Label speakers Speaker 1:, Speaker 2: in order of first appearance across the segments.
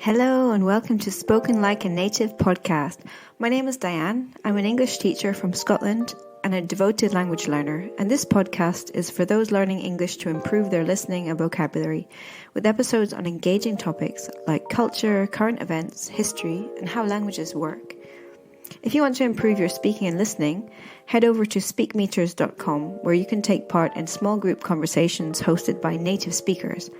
Speaker 1: Hello and welcome to Spoken Like a Native podcast. My name is Diane. I'm an English teacher from Scotland and a devoted language learner, and this podcast is for those learning English to improve their listening and vocabulary, with episodes on engaging topics like culture, current events, history, and how languages work. If you want to improve your speaking and listening, head over to speakmeters.com, where you can take part in small group conversations hosted by native speakers.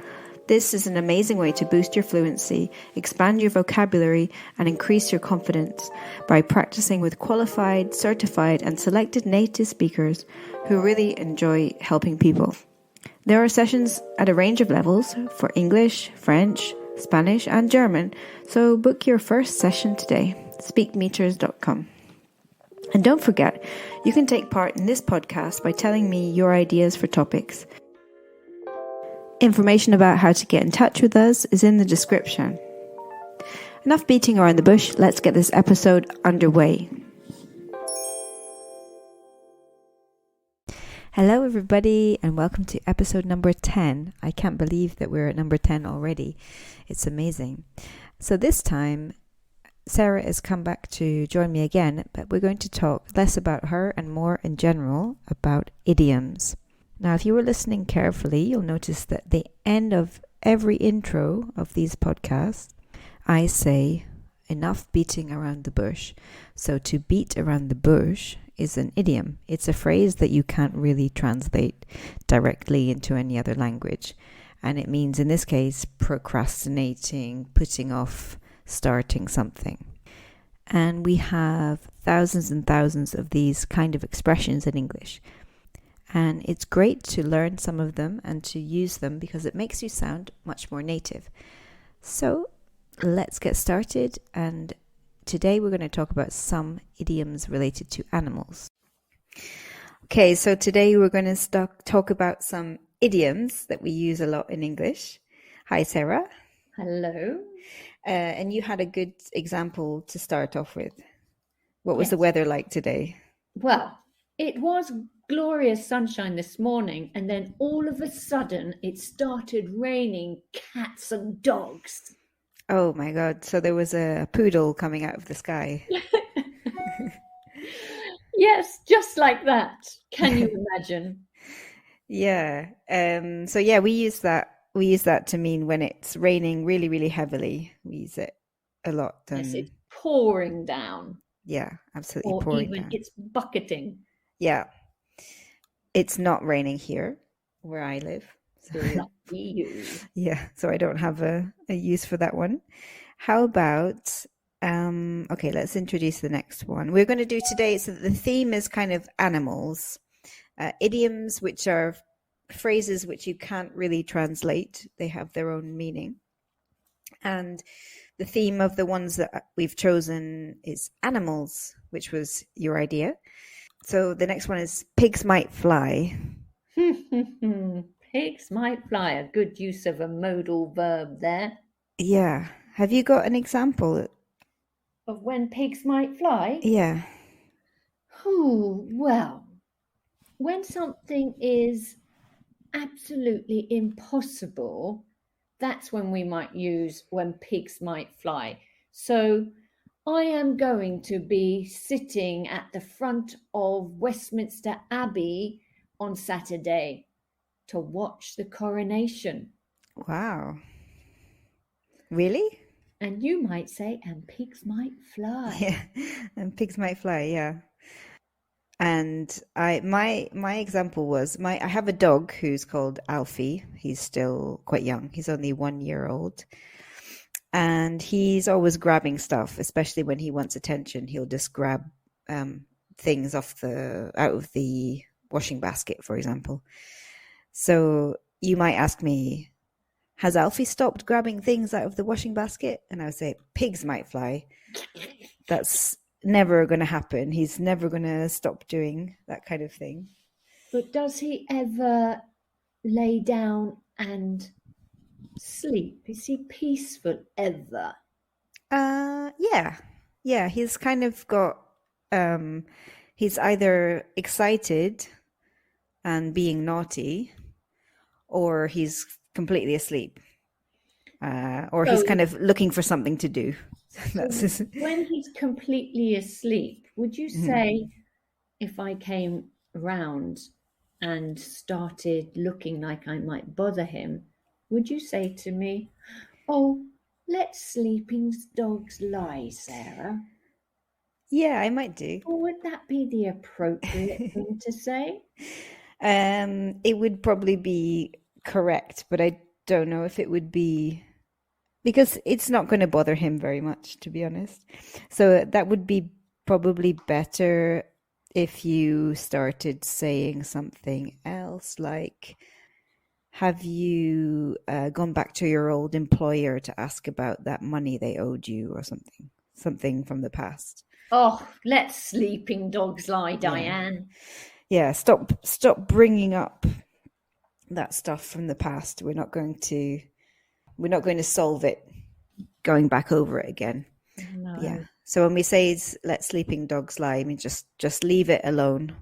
Speaker 1: This is an amazing way to boost your fluency, expand your vocabulary, and increase your confidence by practicing with qualified, certified, and selected native speakers who really enjoy helping people. There are sessions at a range of levels for English, French, Spanish, and German, so book your first session today. Speakmeters.com. And don't forget, you can take part in this podcast by telling me your ideas for topics. Information about how to get in touch with us is in the description. Enough beating around the bush, let's get this episode underway. Hello everybody and welcome to episode number 10. I can't believe that we're at number 10 already. It's amazing. So this time, Sarah has come back to join me again, but we're going to talk less about her and more in general about idioms. Now, if you were listening carefully, you'll notice that at the end of every intro of these podcasts, I say, enough beating around the bush. So to beat around the bush is an idiom. It's a phrase that you can't really translate directly into any other language. And it means, in this case, procrastinating, putting off, starting something. And we have thousands and thousands of these kind of expressions in English. And it's great to learn some of them and to use them because it makes you sound much more native. So let's get started. And today we're going to talk about some idioms related to animals. Okay, so today we're going to talk about some idioms that we use a lot in English. Hi, Sarah.
Speaker 2: Hello.
Speaker 1: And you had a good example to start off with. What was the weather like today?
Speaker 2: Well, it was glorious sunshine this morning, and then all of a sudden it started raining cats and dogs.
Speaker 1: Oh my God. So there was a poodle coming out of the sky.
Speaker 2: Yes, just like that. Can you imagine?
Speaker 1: Yeah. So yeah, we use that to mean when it's raining really, really heavily. We use it a lot.
Speaker 2: Yes, it's pouring down.
Speaker 1: Yeah, absolutely
Speaker 2: or
Speaker 1: pouring
Speaker 2: even
Speaker 1: down.
Speaker 2: It's bucketing.
Speaker 1: Yeah. It's not raining here where I live.
Speaker 2: Lucky you.
Speaker 1: Yeah, so I don't have a use for that one. How about, okay, let's introduce the next one. We're going to do today, so the theme is kind of animals. Idioms, which are phrases which you can't really translate. They have their own meaning. And the theme of the ones that we've chosen is animals, which was your idea. So the next one is pigs might fly.
Speaker 2: Pigs might fly. A good use of a modal verb there.
Speaker 1: Yeah. Have you got an example?
Speaker 2: Of when pigs might fly?
Speaker 1: Yeah.
Speaker 2: Oh, well, when something is absolutely impossible, that's when we might use when pigs might fly. So I am going to be sitting at the front of Westminster Abbey on Saturday to watch the coronation.
Speaker 1: Wow. Really?
Speaker 2: And you might say, and pigs might fly.
Speaker 1: Yeah, and pigs might fly, yeah. And my example was I have a dog who's called Alfie. He's still quite young. He's only 1 year old. And he's always grabbing stuff, especially when he wants attention. He'll just grab things out of the washing basket, for example. So you might ask me, has Alfie stopped grabbing things out of the washing basket? And I would say, pigs might fly. That's never going to happen. He's never going to stop doing that kind of thing.
Speaker 2: But does he ever lay down and sleep? Is he peaceful ever?
Speaker 1: Yeah. He's kind of got. He's either excited and being naughty, or he's completely asleep. or he's
Speaker 2: So,
Speaker 1: kind of looking for something to do. That's
Speaker 2: so
Speaker 1: his.
Speaker 2: when he's completely asleep, would you
Speaker 1: Mhm.
Speaker 2: say if I came round and started looking like I might bother him, would you say to me, "Oh, let sleeping dogs lie, Sarah"?
Speaker 1: Yeah, I might do.
Speaker 2: Or would that be the appropriate thing to say?
Speaker 1: It would probably be correct, but I don't know if it would be because it's not going to bother him very much, to be honest. So that would be probably better if you started saying something else, like, have you gone back to your old employer to ask about that money they owed you or something? Something from the past.
Speaker 2: Oh, let sleeping dogs lie,
Speaker 1: Yeah.
Speaker 2: Diane.
Speaker 1: Yeah, stop bringing up that stuff from the past. We're not going to solve it going back over it again. Yeah.
Speaker 2: No,
Speaker 1: So when we say let sleeping dogs lie, I mean just leave it alone.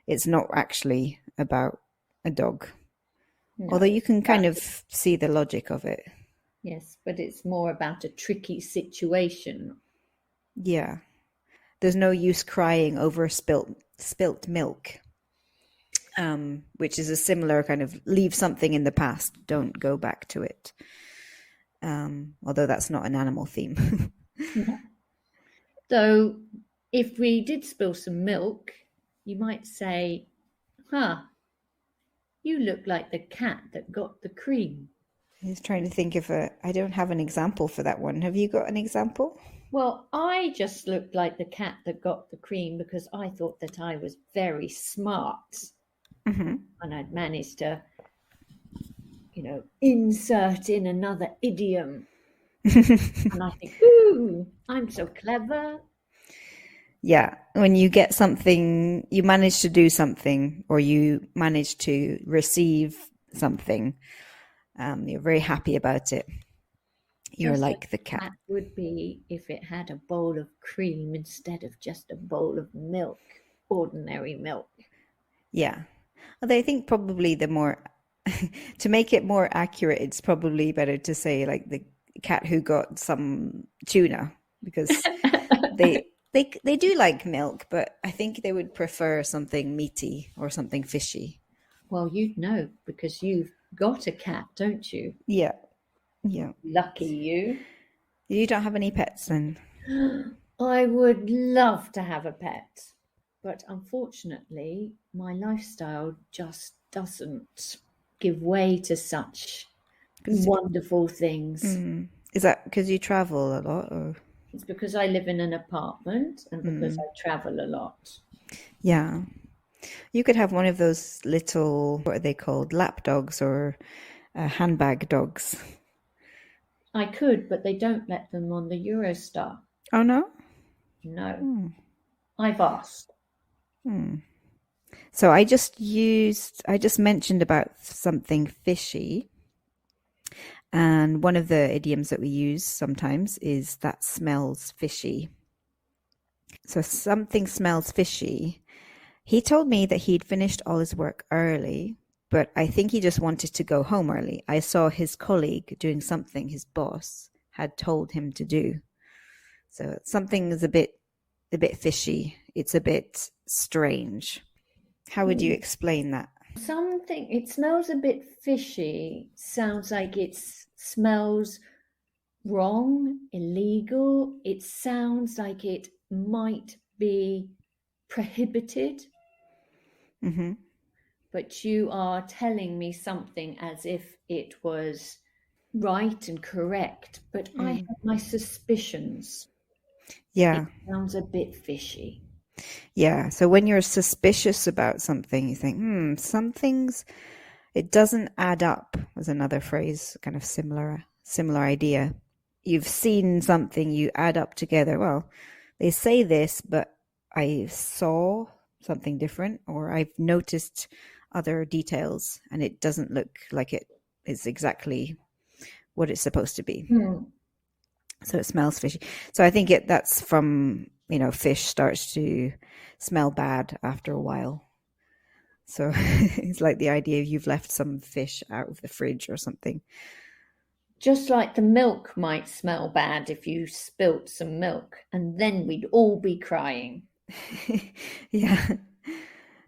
Speaker 1: It's not actually about a dog. Although
Speaker 2: no.
Speaker 1: you can kind
Speaker 2: But,
Speaker 1: of see the logic of it.
Speaker 2: yes, but it's more about a tricky situation.
Speaker 1: Yeah. There's no use crying over spilt milk. Which is a similar kind of leave something in the past, don't go back to it. Although that's not an animal theme.
Speaker 2: No. So if we did spill some milk, you might say, "Huh, you look like the cat that got the cream."
Speaker 1: I was trying to think of I don't have an example for that one. Have you got an example?
Speaker 2: Well, I just looked like the cat that got the cream because I thought that I was very smart
Speaker 1: Hmm.
Speaker 2: and I'd managed to, insert in another idiom. And I think, ooh, I'm so clever.
Speaker 1: Yeah, when you get something, you manage to do something, or you manage to receive something, you're very happy about it. You're
Speaker 2: Just like
Speaker 1: like the
Speaker 2: a
Speaker 1: cat.
Speaker 2: cat would be if it had a bowl of cream instead of just a bowl of milk, ordinary milk.
Speaker 1: Yeah. Although I think probably the more, to make it more accurate, it's probably better to say like the cat who got some tuna, because they do like milk, but I think they would prefer something meaty or something fishy.
Speaker 2: Well, you'd know because you've got a cat, don't you?
Speaker 1: Yeah, yeah.
Speaker 2: Lucky you.
Speaker 1: You don't have any pets then?
Speaker 2: I would love to have a pet, but unfortunately, my lifestyle just doesn't give way to such
Speaker 1: 'Cause,
Speaker 2: wonderful things.
Speaker 1: is that because you travel a lot, or?
Speaker 2: It's because I live in an apartment and because
Speaker 1: Mm,
Speaker 2: I travel a lot.
Speaker 1: yeah. You could have one of those little, what are they called? Lap dogs or handbag dogs.
Speaker 2: I could, but they don't let them on the Eurostar.
Speaker 1: Oh no?
Speaker 2: No,
Speaker 1: Hmm.
Speaker 2: I've asked.
Speaker 1: Hmm. So I just mentioned about something fishy. And one of the idioms that we use sometimes is that smells fishy. So something smells fishy. He told me that he'd finished all his work early, but I think he just wanted to go home early. I saw his colleague doing something his boss had told him to do. So something is a bit fishy. It's a bit strange. How would you
Speaker 2: Hmm.
Speaker 1: explain that?
Speaker 2: Something, it smells a bit fishy. Sounds like it smells wrong, illegal. It sounds like it might be prohibited,
Speaker 1: Hmm.
Speaker 2: but you are telling me something as if it was right and correct. But I
Speaker 1: Mm.
Speaker 2: have my suspicions. It
Speaker 1: Yeah.
Speaker 2: sounds a bit fishy.
Speaker 1: Yeah. So when you're suspicious about something, you think, something's it doesn't add up was another phrase, kind of similar idea. You've seen something, you add up together. Well, they say this, but I saw something different, or I've noticed other details, and it doesn't look like it is exactly what it's supposed to be.
Speaker 2: Hmm.
Speaker 1: So it smells fishy. So I think that's from, fish starts to smell bad after a while. So it's like the idea of you've left some fish out of the fridge or something.
Speaker 2: Just like the milk might smell bad if you spilt some milk, and then we'd all be crying.
Speaker 1: Yeah.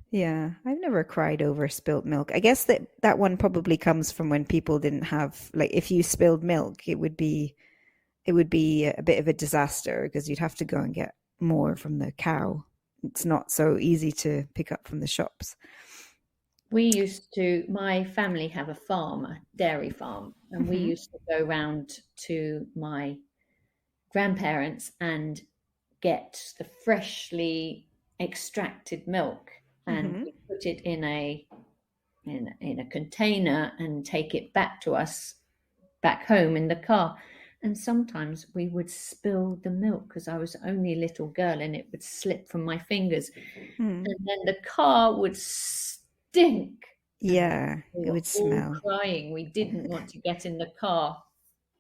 Speaker 1: Yeah, I've never cried over spilt milk. I guess that one probably comes from when people didn't have, like, if you spilled milk, it would be a bit of a disaster because you'd have to go and get more from the cow. It's not so easy to pick up from the shops.
Speaker 2: My family have a farm, a dairy farm, and we
Speaker 1: Hmm.
Speaker 2: used to go round to my grandparents and get the freshly extracted milk, and
Speaker 1: Hmm.
Speaker 2: we put it in a container and take it back to us back home in the car. And sometimes we would spill the milk because I was only a little girl and it would slip from my fingers.
Speaker 1: Mm.
Speaker 2: And then the car would stink. And
Speaker 1: Yeah,
Speaker 2: we
Speaker 1: it
Speaker 2: were
Speaker 1: would
Speaker 2: all
Speaker 1: smell.
Speaker 2: crying. We didn't want to get in the car.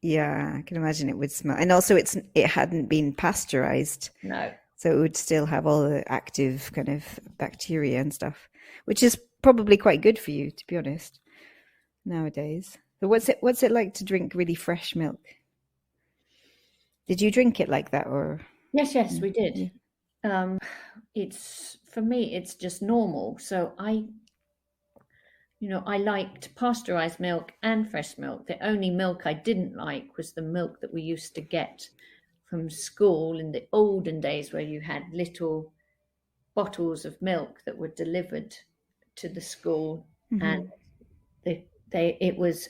Speaker 1: Yeah, I can imagine it would smell. And also it hadn't been pasteurized,
Speaker 2: No.
Speaker 1: so it would still have all the active kind of bacteria and stuff, which is probably quite good for you, to be honest, nowadays. So what's it like to drink really fresh milk? Did you drink it like that or
Speaker 2: Yes,
Speaker 1: mm,
Speaker 2: we did.
Speaker 1: yeah.
Speaker 2: It's for me, it's just normal. So I liked pasteurized milk and fresh milk. The only milk I didn't like was the milk that we used to get from school in the olden days, where you had little bottles of milk that were delivered to the school, and
Speaker 1: Hmm.
Speaker 2: it was,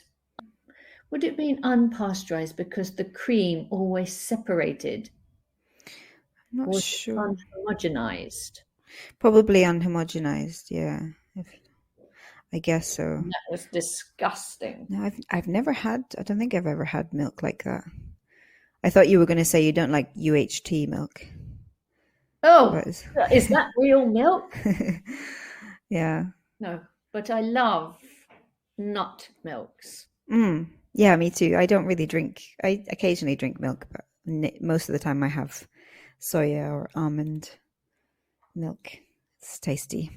Speaker 2: would it be unpasteurized because the cream always separated,
Speaker 1: I'm not
Speaker 2: or was it
Speaker 1: sure.
Speaker 2: unhomogenized?
Speaker 1: Probably unhomogenized, yeah. I guess so.
Speaker 2: And that was disgusting.
Speaker 1: No, I don't think I've ever had milk like that. I thought you were going to say you don't like UHT milk.
Speaker 2: Oh,
Speaker 1: But
Speaker 2: is that real milk?
Speaker 1: yeah.
Speaker 2: No, but I love nut milks.
Speaker 1: Mm. Yeah, me too. I don't really drink, I occasionally drink milk, but most of the time I have soya or almond milk. It's tasty.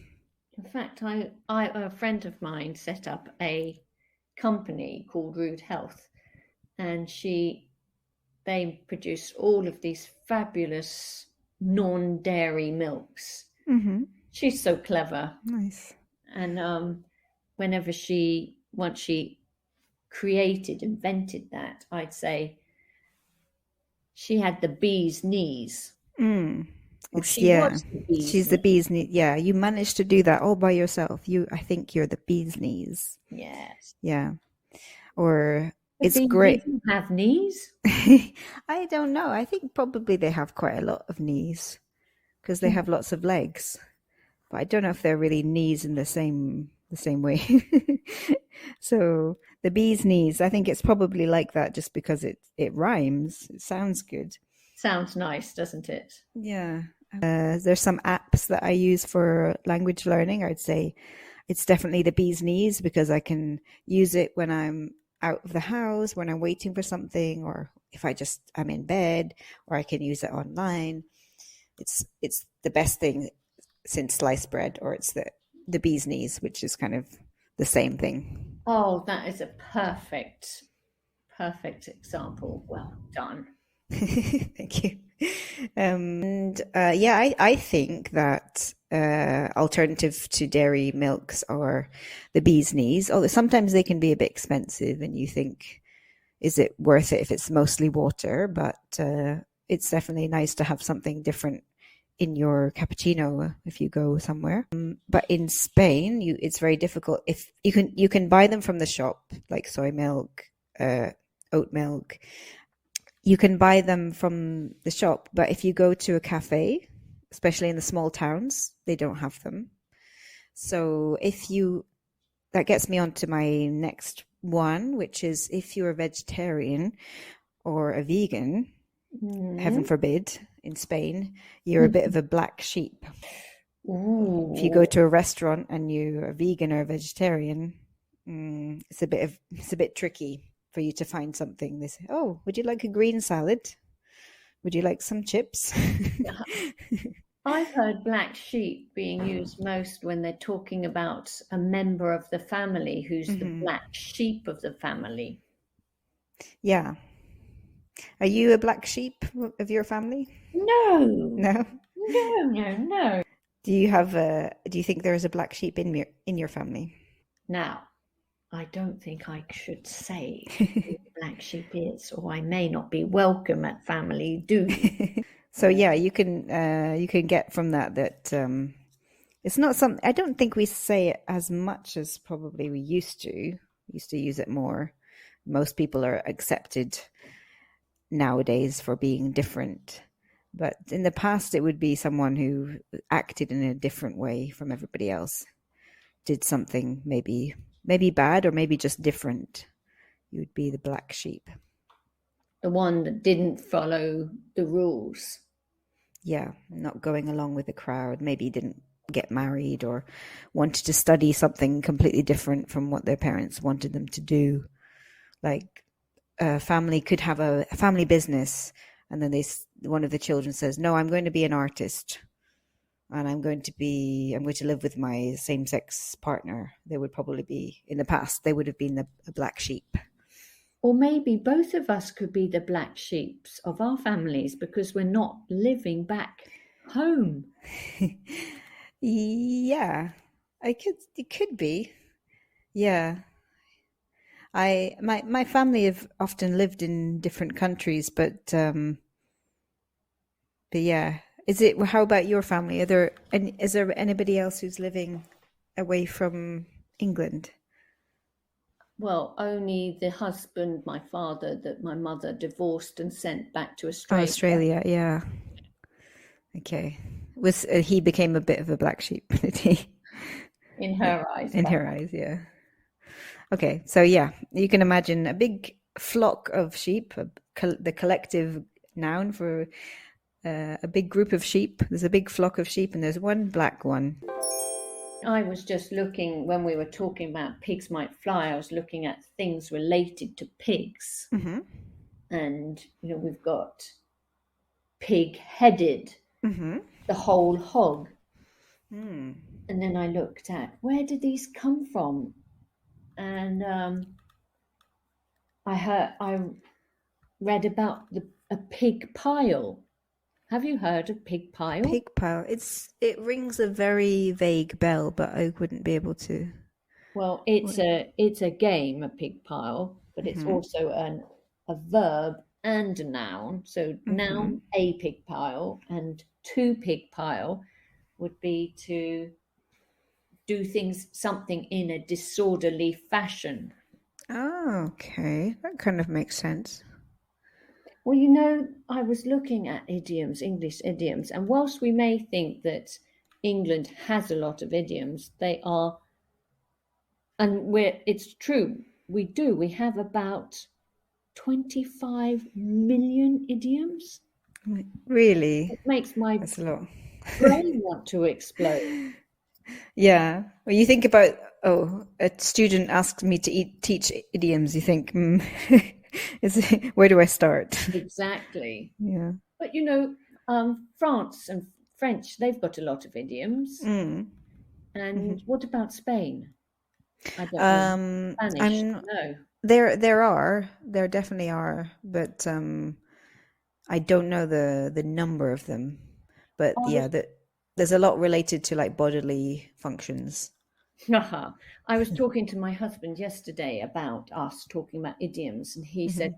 Speaker 2: In fact, a friend of mine set up a company called Rude Health, and they produce all of these fabulous non-dairy milks.
Speaker 1: Hmm.
Speaker 2: She's so clever,
Speaker 1: Nice.
Speaker 2: and once she invented that, I'd say she had the bee's knees.
Speaker 1: Mm.
Speaker 2: Well,
Speaker 1: It's
Speaker 2: she
Speaker 1: yeah.
Speaker 2: was the bee's
Speaker 1: She's the
Speaker 2: knees.
Speaker 1: bee's knee. Yeah, you managed to do that all by yourself. I think you're the bee's knees.
Speaker 2: Yes.
Speaker 1: Yeah. Or
Speaker 2: The
Speaker 1: it's
Speaker 2: bees
Speaker 1: great.
Speaker 2: even have knees.
Speaker 1: I don't know. I think probably they have quite a lot of knees because they have lots of legs. But I don't know if they're really knees in the same way. So the bee's knees, I think it's probably like that just because it rhymes. It sounds good.
Speaker 2: Sounds nice, doesn't it?
Speaker 1: Yeah. There's some apps that I use for language learning. I'd say it's definitely the bee's knees because I can use it when I'm out of the house, when I'm waiting for something, or if I'm in bed, or I can use it online. It's the best thing since sliced bread, or it's the bee's knees, which is kind of the same thing.
Speaker 2: Oh, that is a perfect example. Well done.
Speaker 1: Thank you. And yeah, I think that alternative to dairy milks are the bee's knees, although sometimes they can be a bit expensive and you think, is it worth it if it's mostly water? But it's definitely nice to have something different in your cappuccino if you go somewhere. But in Spain, it's very difficult. If you can buy them from the shop, like soy milk, oat milk. You can buy them from the shop, but if you go to a cafe, especially in the small towns, they don't have them. So that gets me on to my next one, which is if you're a vegetarian or a vegan, heaven
Speaker 2: Mm.
Speaker 1: forbid, in Spain, you're a bit of a black sheep. If you
Speaker 2: Ooh.
Speaker 1: go to a restaurant and you're a vegan or a vegetarian, it's a bit tricky for you to find something. They say, "Oh, would you like a green salad? Would you like some chips?"
Speaker 2: I've heard black sheep being used most when they're talking about a member of the family who's the
Speaker 1: Hmm.
Speaker 2: black sheep of the family.
Speaker 1: Yeah. Are you a black sheep of your family?
Speaker 2: No,
Speaker 1: No?
Speaker 2: no, no, no.
Speaker 1: Do you think there is a black sheep in your family?
Speaker 2: Now, I don't think I should say who the black sheep is, or I may not be welcome at family do.
Speaker 1: So yeah, you can get from that it's not some I don't think we say it as much as probably we used to. We used to use it more. Most people are accepted nowadays for being different. But in the past, it would be someone who acted in a different way from everybody else, did something maybe bad or maybe just different. You would be the black sheep.
Speaker 2: The one that didn't follow the rules.
Speaker 1: Yeah, not going along with the crowd, maybe didn't get married or wanted to study something completely different from what their parents wanted them to do. Like a family could have a family business, and then one of the children says, "No, I'm going to be an artist, and I'm going to live with my same-sex partner." They would probably be in the past. They would have been a black sheep.
Speaker 2: Or maybe both of us could be the black sheeps of our families because we're not living back home.
Speaker 1: Yeah, I could. It could be. Yeah, my family have often lived in different countries, but yeah. How about your family? Is there anybody else who's living away from England?
Speaker 2: Well, only the husband, my father, that my mother divorced and sent back to
Speaker 1: Oh,
Speaker 2: Australia.
Speaker 1: Australia, yeah. Okay. Was he became a bit of a black sheep, did he?
Speaker 2: In her eyes.
Speaker 1: In her eyes, yeah. Okay, so yeah, you can imagine a big flock of sheep, the collective noun for a big group of sheep. There's a big flock of sheep, and there's one black one.
Speaker 2: I was just looking, when we were talking about pigs might fly, I was looking at things related to pigs.
Speaker 1: Mm-hmm.
Speaker 2: And, we've got pig headed,
Speaker 1: Mm-hmm.
Speaker 2: the whole hog.
Speaker 1: Mm.
Speaker 2: And then I looked at where did these come from? And I read about a pig pile. Have you heard of pig pile?
Speaker 1: Pig pile. It rings a very vague bell, but I wouldn't be able to.
Speaker 2: Well, it's a game, a pig pile, but it's
Speaker 1: Mm-hmm.
Speaker 2: also a verb and a noun. So
Speaker 1: Mm-hmm.
Speaker 2: noun, a pig pile, and to pig pile would be to do something in a disorderly fashion.
Speaker 1: Oh, okay. That kind of makes sense.
Speaker 2: Well, I was looking at idioms, English idioms, and whilst we may think that England has a lot of idioms, it's true, we have about 25 million idioms.
Speaker 1: Really?
Speaker 2: It makes my
Speaker 1: That's a lot.
Speaker 2: brain want to explode.
Speaker 1: Yeah. When you think about, oh, a student asks me to teach idioms, you think, where do I start?
Speaker 2: Exactly.
Speaker 1: Yeah.
Speaker 2: But France and French, they've got a lot of idioms.
Speaker 1: Mm.
Speaker 2: And what about Spain? I don't know.
Speaker 1: Um,
Speaker 2: Spanish,
Speaker 1: I'm
Speaker 2: no.
Speaker 1: there definitely are, but I don't know the number of them. But
Speaker 2: I
Speaker 1: yeah,
Speaker 2: was
Speaker 1: there's a lot related to like bodily functions.
Speaker 2: I was talking to my husband yesterday about us talking about idioms, and he said,
Speaker 1: Mhm.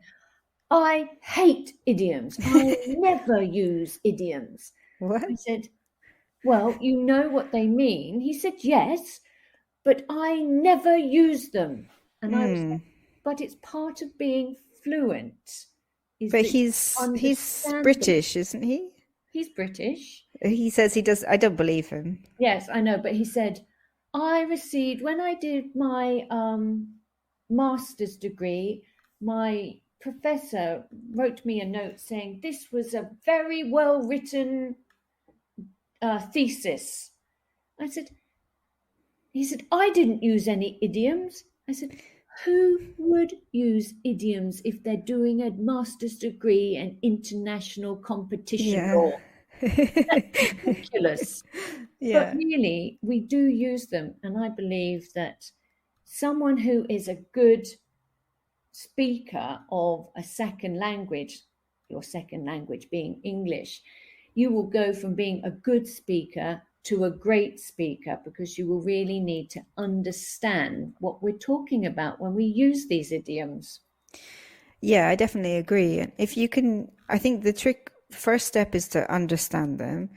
Speaker 2: I hate idioms. I never use idioms.
Speaker 1: What?
Speaker 2: I said, well, you know what they mean. He said, yes, but I never use them. And I was
Speaker 1: Mm.
Speaker 2: like, but it's part of being fluent, is
Speaker 1: But
Speaker 2: that you
Speaker 1: he's
Speaker 2: understand them.
Speaker 1: British, isn't he?
Speaker 2: He's British.
Speaker 1: He says he does. I don't believe him.
Speaker 2: Yes, I know, but he said, I received, when I did my master's degree, my professor wrote me a note saying this was a very well written thesis. He said, I didn't use any idioms. I said, who would use idioms if they're doing a master's degree in international competition
Speaker 1: Yeah.
Speaker 2: law? That's ridiculous. But
Speaker 1: Yeah.
Speaker 2: really, we do use them. And I believe that someone who is a good speaker of a second language, your second language being English, you will go from being a good speaker to a great speaker, because you will really need to understand what we're talking about when we use these idioms.
Speaker 1: Yeah, I definitely agree. And if you can, I think the first step is to understand them,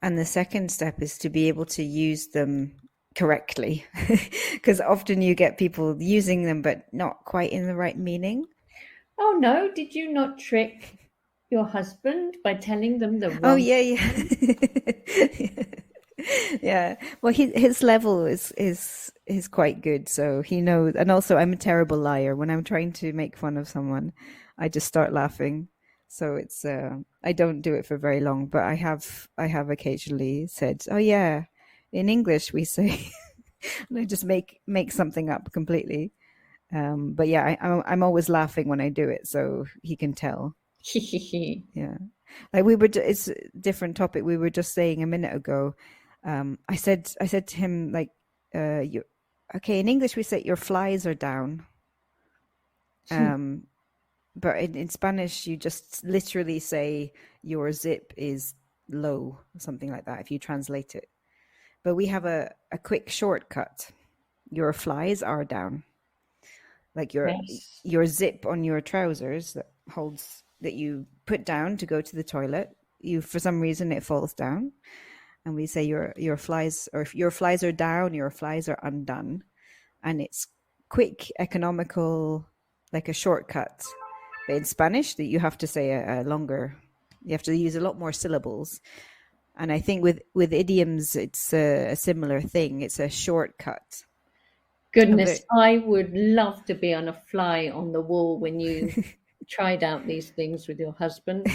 Speaker 1: and the second step is to be able to use them correctly. Because often you get people using them, but not quite in the right meaning.
Speaker 2: Oh no, did you not trick your husband by telling them the
Speaker 1: Oh,
Speaker 2: wrong
Speaker 1: yeah, yeah.
Speaker 2: thing?
Speaker 1: Yeah. Well, his level is quite good, so he knows. And also, I'm a terrible liar. When I'm trying to make fun of someone, I just start laughing. So it's I don't do it for very long, but I have occasionally said, "Oh yeah, in English we say," and I just make something up completely. But yeah, I'm always laughing when I do it, so he can tell. Yeah. Like it's a different topic. We were just saying a minute ago. I said to him like, you, okay, in English we say your flies are down. Um, but in Spanish you just literally say your zip is low, something like that, if you translate it. But we have a quick shortcut. Your flies are down. Like
Speaker 2: Yes.
Speaker 1: your zip on your trousers that you put down to go to the toilet. You, for some reason, it falls down, and we say your flies, or if your flies are down, your flies are undone, and it's quick, economical, like a shortcut. But in Spanish, that you have to say a longer. You have to use a lot more syllables. And I think with idioms, it's a similar thing. It's a shortcut.
Speaker 2: Goodness,
Speaker 1: But
Speaker 2: I would love to be on a fly on the wall when you tried out these things with your husband.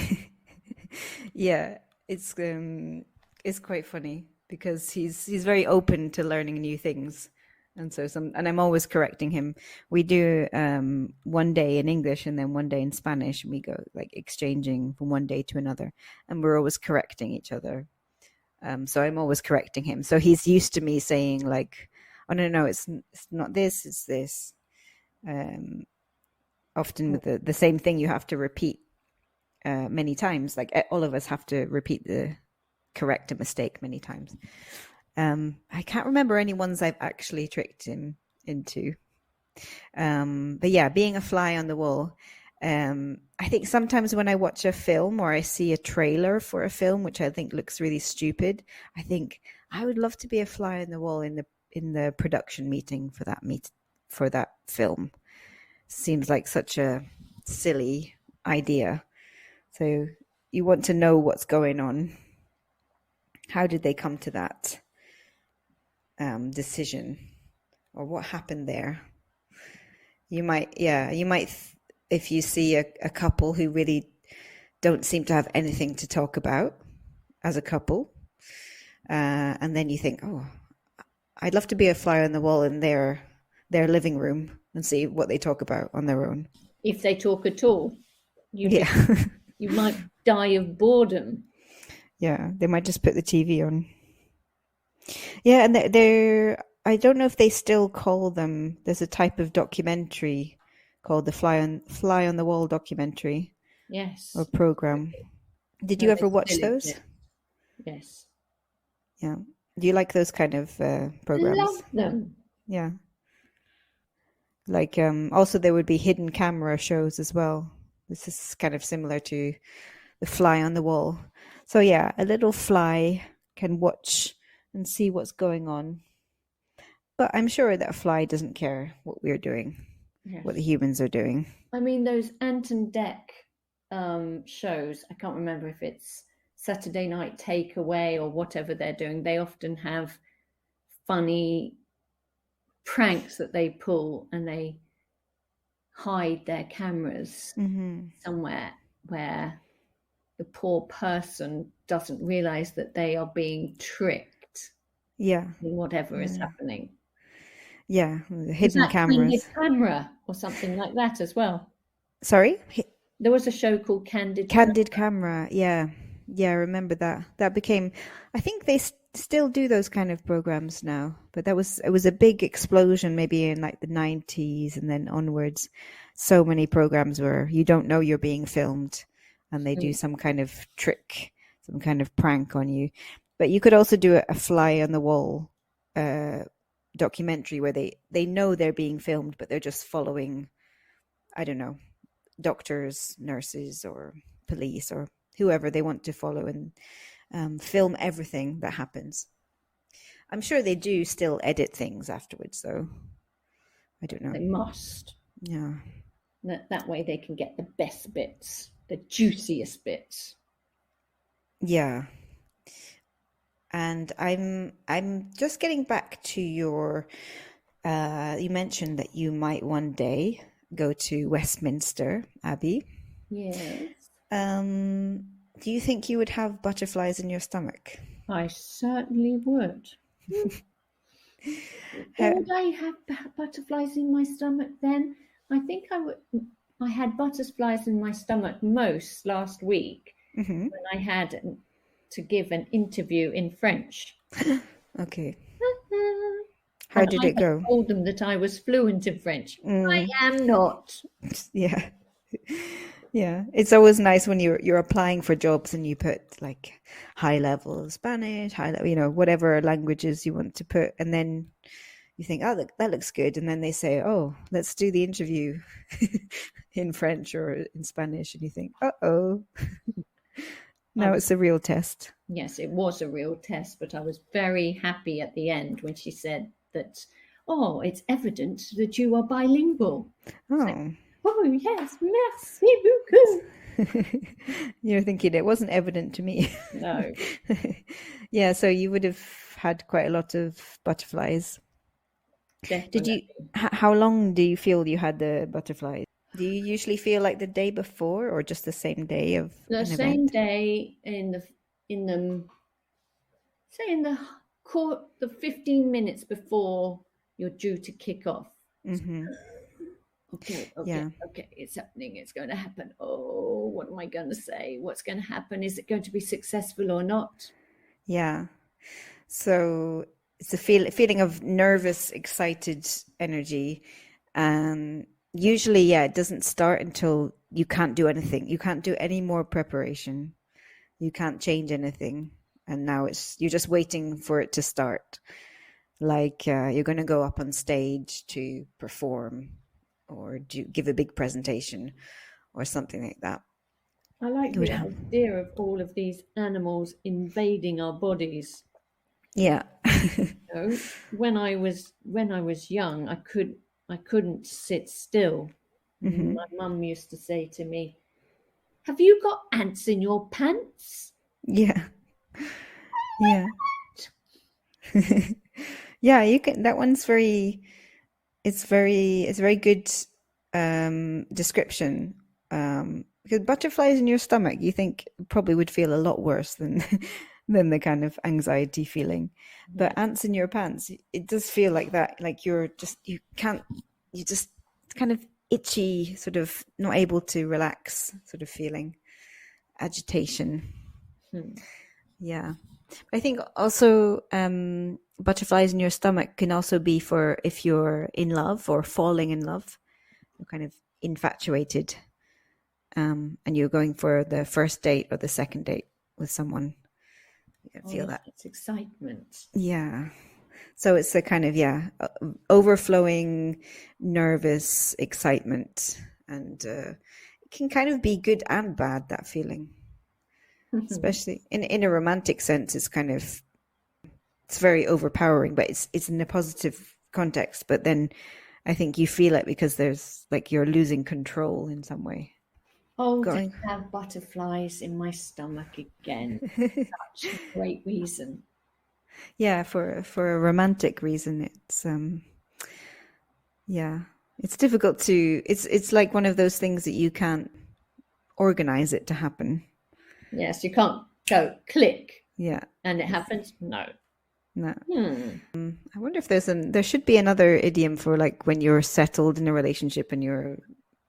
Speaker 1: yeah, it's quite funny because he's very open to learning new things. And so and I'm always correcting him. We do one day in English and then one day in Spanish, and we go like exchanging from one day to another, and we're always correcting each other. So I'm always correcting him. So he's used to me saying like, "Oh no, it's not this, it's this." Um, Often with the same thing, you have to repeat many times. Like all of us have to repeat correct a mistake many times. I can't remember any ones I've actually tricked him into. But yeah, being a fly on the wall. I think sometimes when I watch a film or I see a trailer for a film, which I think looks really stupid, I think I would love to be a fly on the wall in the production meeting for that film. Seems like such a silly idea. So you want to know what's going on. How did they come to that decision, or what happened there? If you see a couple who really don't seem to have anything to talk about as a couple, and then you think, oh, I'd love to be a fly on the wall in their living room and see what they talk about on their own.
Speaker 2: If they talk at all,
Speaker 1: Yeah.
Speaker 2: you might die of boredom.
Speaker 1: Yeah, they might just put the TV on. Yeah, and I don't know if they still call them. There's a type of documentary called the Fly on the Wall documentary
Speaker 2: Yes.
Speaker 1: or program. Did
Speaker 2: No,
Speaker 1: you
Speaker 2: they
Speaker 1: ever watch
Speaker 2: still
Speaker 1: those?
Speaker 2: exist. Yes.
Speaker 1: Yeah. Do you like those kind of programs?
Speaker 2: Love them.
Speaker 1: Yeah. Like also there would be hidden camera shows as well. This is kind of similar to the fly on the wall. So yeah, a little fly can watch and see what's going on. But I'm sure that a fly doesn't care what we're doing, what the
Speaker 2: Yes.
Speaker 1: humans are doing.
Speaker 2: I mean, those Ant and Dec shows, I can't remember if it's Saturday Night Takeaway or whatever they're doing. They often have funny pranks that they pull, and they hide their cameras
Speaker 1: Mm-hmm.
Speaker 2: somewhere where the poor person doesn't realize that they are being tricked
Speaker 1: Yeah.
Speaker 2: in whatever is
Speaker 1: Yeah.
Speaker 2: happening.
Speaker 1: Yeah. The
Speaker 2: Was
Speaker 1: hidden
Speaker 2: that Candid
Speaker 1: cameras.
Speaker 2: Camera or something like that as well?
Speaker 1: Sorry?
Speaker 2: There was a show called Candid Camera.
Speaker 1: Candid camera. Yeah. Yeah, I remember that. That became, I think still do those kind of programs now, but it was a big explosion maybe in like the 90s and then onwards. So many programs where you don't know you're being filmed and they do some kind of trick, some kind of prank on you. But you could also do a fly on the wall documentary where they know they're being filmed, but they're just following, I don't know, doctors, nurses, or police, or whoever they want to follow, and film everything that happens. I'm sure they do still edit things afterwards, though. I don't know.
Speaker 2: They must.
Speaker 1: Yeah.
Speaker 2: That way they can get the best bits, the juiciest bits.
Speaker 1: Yeah. And I'm just getting back to your you mentioned that you might one day go to Westminster Abbey.
Speaker 2: Yes.
Speaker 1: Do you think you would have butterflies in your stomach?
Speaker 2: I certainly would. Would I have butterflies in my stomach then? I think I would. I had butterflies in my stomach most last week when I had to give an interview in French.
Speaker 1: Okay. How did it go?
Speaker 2: I told them that I was fluent in French. I am not.
Speaker 1: Yeah. Yeah. It's always nice when you're applying for jobs and you put like high level Spanish, high level, whatever languages you want to put, and then you think, oh, that looks good, and then they say, oh, let's do the interview in French or in Spanish, and you think, uh-oh. Now it's a real test.
Speaker 2: Yes, it was a real test, but I was very happy at the end when she said that, oh, it's evident that you are bilingual.
Speaker 1: Oh.
Speaker 2: Oh, yes, merci beaucoup.
Speaker 1: You're thinking it wasn't evident to me.
Speaker 2: No.
Speaker 1: Yeah, so you would have had quite a lot of butterflies.
Speaker 2: Definitely.
Speaker 1: How long do you feel you had the butterflies? Do you usually feel like the day before or just the same day of
Speaker 2: the same day in the 15 minutes before you're due to kick off.
Speaker 1: Mm-hmm.
Speaker 2: Okay,
Speaker 1: Yeah.
Speaker 2: okay, it's happening, it's going to happen. Oh, what am I going to say? What's going to happen? Is it going to be successful or not?
Speaker 1: Yeah. So it's a feeling of nervous, excited energy. Usually, yeah, it doesn't start until you can't do anything. You can't do any more preparation. You can't change anything. And now you're just waiting for it to start. Like you're going to go up on stage to perform or give a big presentation or something like that.
Speaker 2: I like the idea of all of these animals invading our bodies.
Speaker 1: Yeah.
Speaker 2: When I was young, I couldn't sit still.
Speaker 1: Mm-hmm.
Speaker 2: My mum used to say to me, "Have you got ants in your pants?"
Speaker 1: Yeah. Yeah. Yeah, you can. That one's it's very good description. Because butterflies in your stomach, you think probably would feel a lot worse than than the kind of anxiety feeling. But ants in your pants, it does feel like that. Like you just kind of itchy, sort of not able to relax, sort of feeling, agitation. Yeah. I think also butterflies in your stomach can also be for if you're in love or falling in love, you're kind of infatuated, and you're going for the first date or the second date with someone. You can feel that.
Speaker 2: It's excitement.
Speaker 1: Yeah. So it's a kind of, overflowing, nervous excitement. And it can kind of be good and bad, that feeling. Especially in a romantic sense, it's very overpowering, but it's in a positive context. But then I think you feel it because there's like you're losing control in some way.
Speaker 2: Oh, to have butterflies in my stomach again. Such a great reason.
Speaker 1: Yeah, for a romantic reason, it's it's difficult to. It's like one of those things that you can't organize it to happen.
Speaker 2: Yes, you can't go click.
Speaker 1: Yeah,
Speaker 2: and it happens. No.
Speaker 1: I wonder if there should be another idiom for like when you're settled in a relationship and you're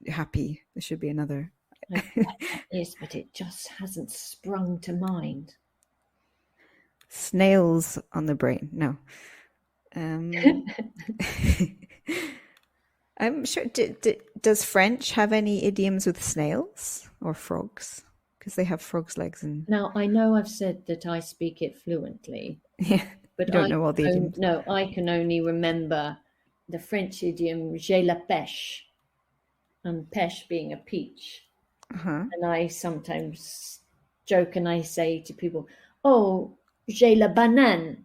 Speaker 1: happy. There should be another.
Speaker 2: Yes, but it just hasn't sprung to mind.
Speaker 1: Snails on the brain. No. I'm sure. Does French have any idioms with snails or frogs? Because they have frogs' legs and
Speaker 2: Now, I know I've said that I speak it fluently,
Speaker 1: yeah, you
Speaker 2: but
Speaker 1: don't know all the idioms.
Speaker 2: no, I can only remember the French idiom "j'ai la pêche," and pêche being a peach.
Speaker 1: Uh-huh.
Speaker 2: And I sometimes joke and I say to people, "Oh, j'ai la banane,"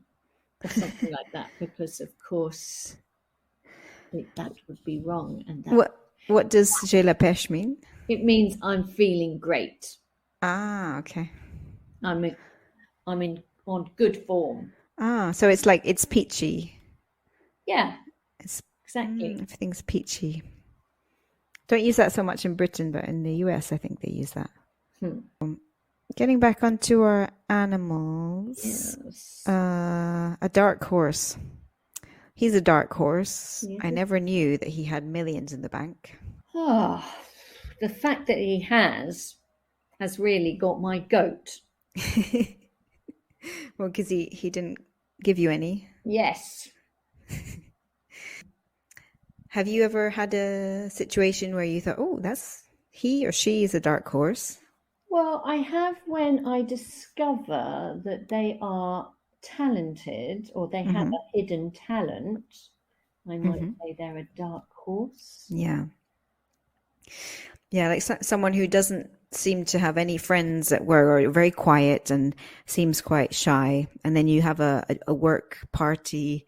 Speaker 2: or something like that, because of course that would be wrong, and that
Speaker 1: What does j'ai la pêche mean?
Speaker 2: it means I'm feeling great.
Speaker 1: Ah, okay.
Speaker 2: I'm on good form.
Speaker 1: Ah, so it's like it's peachy.
Speaker 2: Yeah,
Speaker 1: It's
Speaker 2: exactly.
Speaker 1: everything's peachy. Don't use that so much in Britain, but in the US, I think they use that. Getting back onto our animals.
Speaker 2: Yes.
Speaker 1: A dark horse. He's a dark horse.
Speaker 2: Yeah.
Speaker 1: I never knew that he had millions in the bank.
Speaker 2: Oh, the fact that he has really got my goat.
Speaker 1: Well, because he didn't give you any.
Speaker 2: Yes.
Speaker 1: Have you ever had a situation where you thought, oh, he or she is a dark horse?
Speaker 2: Well, I have when I discover that they are talented or they have a hidden talent. I might say they're a dark horse.
Speaker 1: Yeah. Yeah, like someone who doesn't seem to have any friends at work or very quiet and seems quite shy. And then you have a work party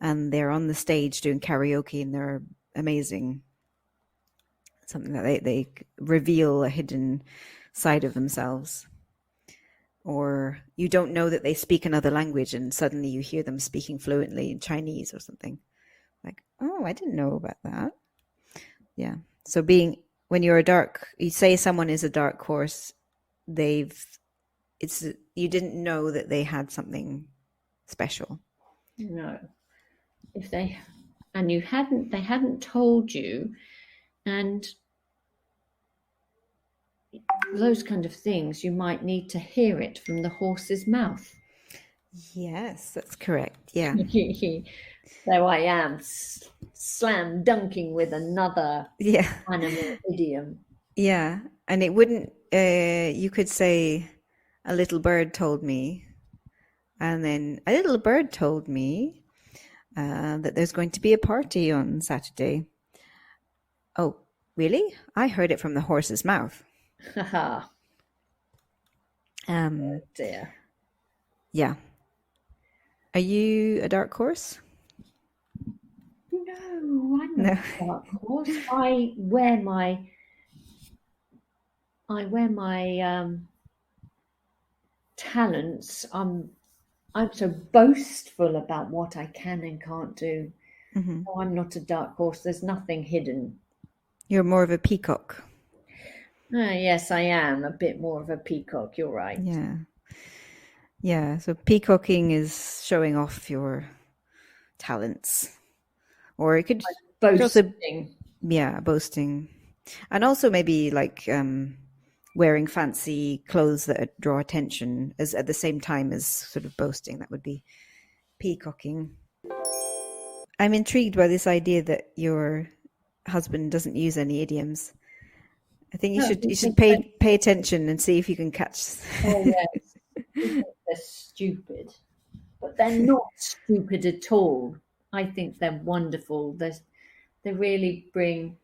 Speaker 1: and they're on the stage doing karaoke and they're amazing. Something that they reveal a hidden side of themselves. Or you don't know that they speak another language and suddenly you hear them speaking fluently in Chinese or something. Like, oh, I didn't know about that. Yeah. So when you say someone is a dark horse, you didn't know that they had something special.
Speaker 2: No. They hadn't told you, and those kind of things, you might need to hear it from the horse's mouth.
Speaker 1: Yes, that's correct. Yeah.
Speaker 2: Though I am slam dunking with another animal idiom.
Speaker 1: Yeah. And it wouldn't, you could say, a little bird told me, and then a little bird told me that there's going to be a party on Saturday. Oh, really? I heard it from the horse's mouth.
Speaker 2: Haha. Oh dear.
Speaker 1: Yeah. Are you a dark horse?
Speaker 2: No, I'm not a dark horse. I wear my talents. I'm so boastful about what I can and can't do. No, I'm not a dark horse. There's nothing hidden.
Speaker 1: You're more of a peacock.
Speaker 2: Yes, I am a bit more of a peacock. You're right.
Speaker 1: Yeah. Yeah. So peacocking is showing off your talents, or it could
Speaker 2: boasting.
Speaker 1: Boasting, and also maybe like wearing fancy clothes that draw attention as at the same time as sort of boasting. That would be peacocking. I'm intrigued by this idea that your husband doesn't use any idioms. I think you should pay attention and see if you can catch.
Speaker 2: Oh yes, they're stupid, but they're not stupid at all. I think they're wonderful. They really bring,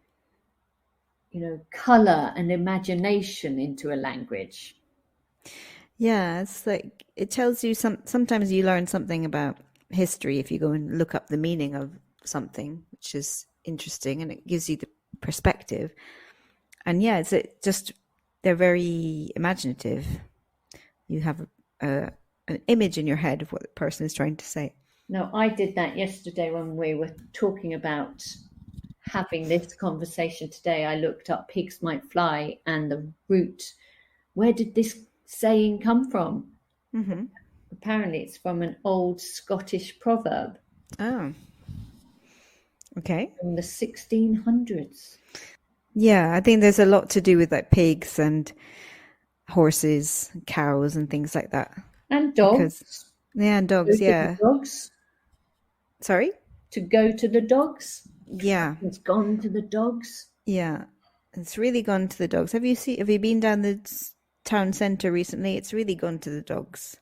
Speaker 2: color and imagination into a language.
Speaker 1: Yeah, it's like it tells you sometimes you learn something about history if you go and look up the meaning of something, which is interesting, and it gives you the perspective. And yeah, they're very imaginative. You have an image in your head of what the person is trying to say.
Speaker 2: No, I did that yesterday when we were talking about having this conversation today. I looked up pigs might fly and the root. Where did this saying come from? Apparently it's from an old Scottish proverb.
Speaker 1: Oh, okay.
Speaker 2: From the 1600s.
Speaker 1: Yeah, I think there's a lot to do with like pigs and horses, and cows and things like that.
Speaker 2: And dogs.
Speaker 1: Yeah,
Speaker 2: Go
Speaker 1: dogs,
Speaker 2: to the
Speaker 1: yeah.
Speaker 2: dogs.
Speaker 1: Sorry?
Speaker 2: To go to the dogs.
Speaker 1: Yeah,
Speaker 2: It's gone to the dogs.
Speaker 1: yeah. It's really gone to the dogs. Have you been down the town centre recently? It's really gone to the dogs.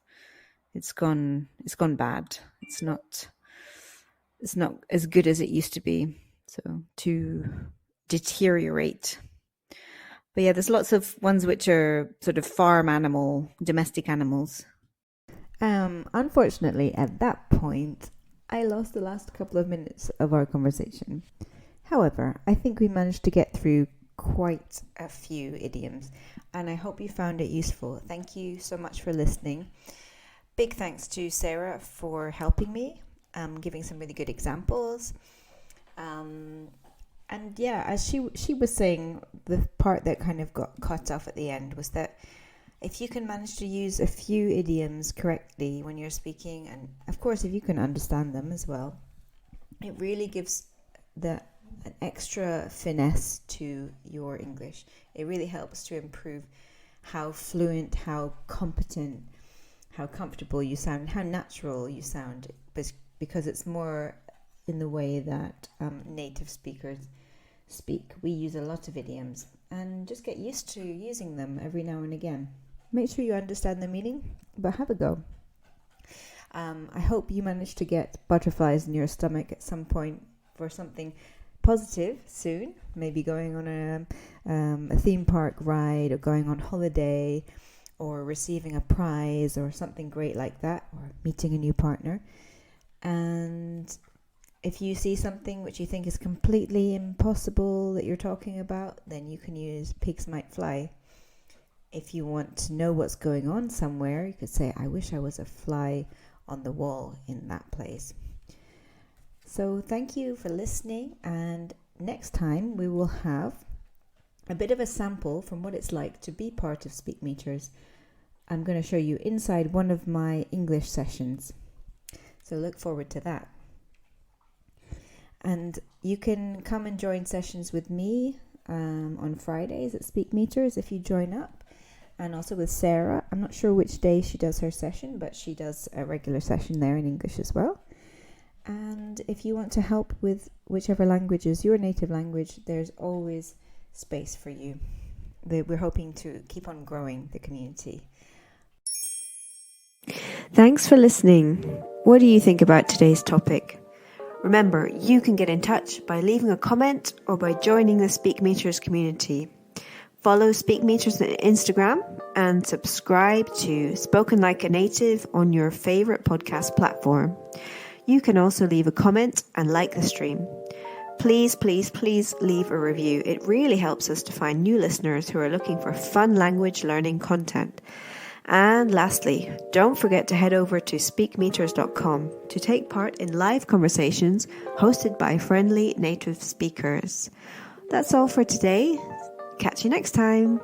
Speaker 1: It's gone bad. It's not as good as it used to be. So to deteriorate. But yeah, there's lots of ones which are sort of farm animal, domestic animals. Unfortunately, at that point, I lost the last couple of minutes of our conversation. However, I think we managed to get through quite a few idioms, and I hope you found it useful. Thank you so much for listening. Big thanks to Sarah for helping me, giving some really good examples. And yeah, as she was saying, the part that kind of got cut off at the end was that if you can manage to use a few idioms correctly when you're speaking, and of course if you can understand them as well, it really gives an extra finesse to your English. It really helps to improve how fluent, how competent, how comfortable you sound, and how natural you sound, because it's more in the way that native speakers speak. We use a lot of idioms, and just get used to using them every now and again. Make sure you understand the meaning, but have a go. I hope you manage to get butterflies in your stomach at some point for something positive soon. Maybe going on a theme park ride, or going on holiday, or receiving a prize, or something great like that, or meeting a new partner. And if you see something which you think is completely impossible that you're talking about, then you can use pigs might fly. If you want to know what's going on somewhere, you could say, I wish I was a fly on the wall in that place. So thank you for listening, and next time we will have a bit of a sample from what it's like to be part of Speak Meters. I'm going to show you inside one of my English sessions. So look forward to that. And you can come and join sessions with me on Fridays at Speak Meters if you join up. And also with Sarah. I'm not sure which day she does her session, but she does a regular session there in English as well. And if you want to help with whichever language is your native language, there's always space for you. We're hoping to keep on growing the community. Thanks for listening. What do you think about today's topic? Remember, you can get in touch by leaving a comment or by joining the Speak Meters community. Follow Speak Meters on Instagram and subscribe to Spoken Like a Native on your favourite podcast platform. You can also leave a comment and like the stream. Please, please, please leave a review. It really helps us to find new listeners who are looking for fun language learning content. And lastly, don't forget to head over to speakmeters.com to take part in live conversations hosted by friendly native speakers. That's all for today. Catch you next time.